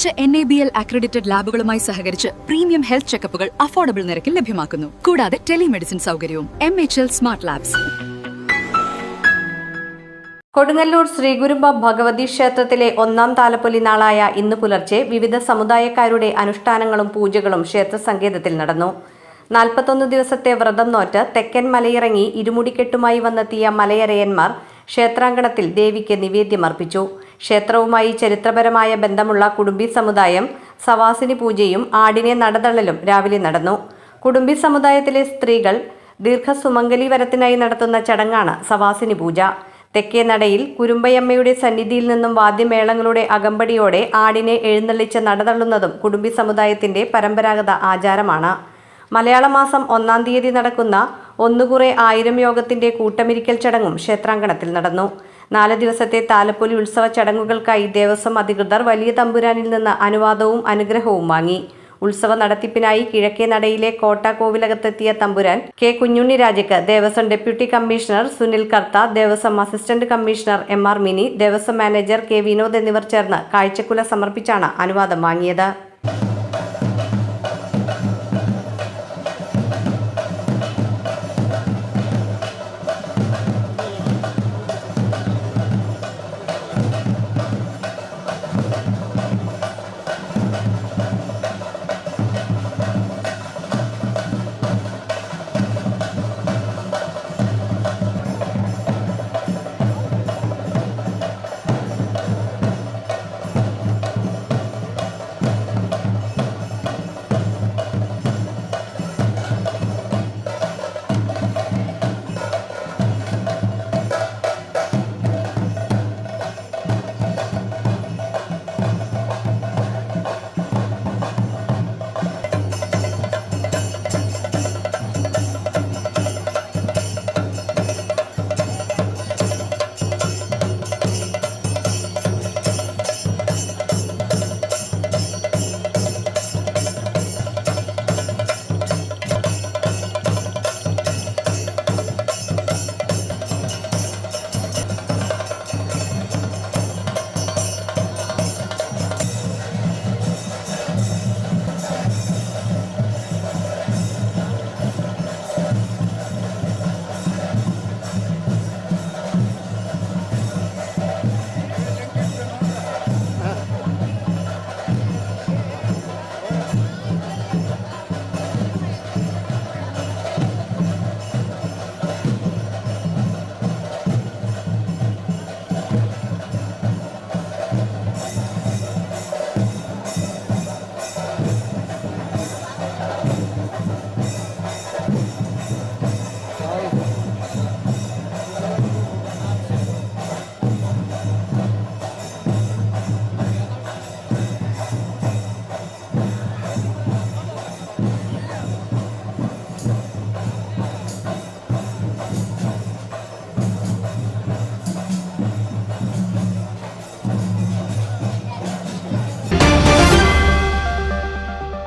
മികച്ച NABL accredited ലാബുകളുമായി സഹകരിച്ച് premium health ചെക്കപ്പുകൾ affordable നിരക്കിൽ ലഭ്യമാക്കുന്നു. കൂടാതെ ടെലിമെഡിസിൻ സൗകര്യവും. MHL smart labs. Kodungallur Sreekurumba Bhagavathi ക്ഷേത്രത്തിലെ ഒന്നാം താലപ്പൊലി നാളായ ഇന്ന് പുലർച്ചെ വിവിധ സമുദായക്കാരുടെ അനുഷ്ഠാനങ്ങളും പൂജകളും ക്ഷേത്ര സങ്കേതത്തിൽ നടന്നു. 41 ദിവസത്തെ വ്രതം നോറ്റ് തെക്കൻ മലയിറങ്ങി ഇരുമുടിക്കെട്ടുമായി വന്നെത്തിയ മലയരയന്മാർ ക്ഷേത്രാങ്കണത്തിൽ ദേവിക്ക് നിവേദ്യമർപ്പിച്ചു. ക്ഷേത്രവുമായി ചരിത്രപരമായ ബന്ധമുള്ള കുടുംബി സമുദായം സവാസിനി പൂജയും ആടിനെ നടതള്ളലും രാവിലെ നടന്നു. കുടുംബി സമുദായത്തിലെ സ്ത്രീകൾ ദീർഘസുമംഗലി വരത്തിനായി നടത്തുന്ന ചടങ്ങാണ് സവാസിനി പൂജ. തെക്കേ നടയിൽ കുരുമ്പയമ്മയുടെ സന്നിധിയിൽ നിന്നും വാദ്യമേളങ്ങളുടെ അകമ്പടിയോടെ ആടിനെ എഴുന്നള്ളിച്ച് നടതള്ളുന്നതും കുടുംബി സമുദായത്തിന്റെ പരമ്പരാഗത ആചാരമാണ്. മലയാള മാസം 1-ാം തീയതി നടക്കുന്ന ഒന്നുകുറെ 1000 യോഗത്തിന്റെ കൂട്ടമിരിക്കൽ ചടങ്ങും ക്ഷേത്രാങ്കണത്തിൽ നടന്നു. 4 ദിവസത്തെ താലപ്പൊലി ഉത്സവ ചടങ്ങുകൾക്കായി ദേവസ്വം അധികൃതർ വലിയ തമ്പുരാനിൽ നിന്ന് അനുവാദവും അനുഗ്രഹവും വാങ്ങി. ഉത്സവ നടത്തിപ്പിനായി കിഴക്കേ നടയിലെ കോട്ട കോവിലകത്തെത്തിയ തമ്പുരാൻ കെ കുഞ്ഞുണ്ണിരാജയ്ക്ക് Devaswom deputy commissioner Sunil Kartha, Devaswom assistant commissioner MR Mini, Devaswom manager K Vinod എന്നിവർ ചേർന്ന് കാഴ്ചക്കുല സമർപ്പിച്ചാണ് അനുവാദം വാങ്ങിയത്.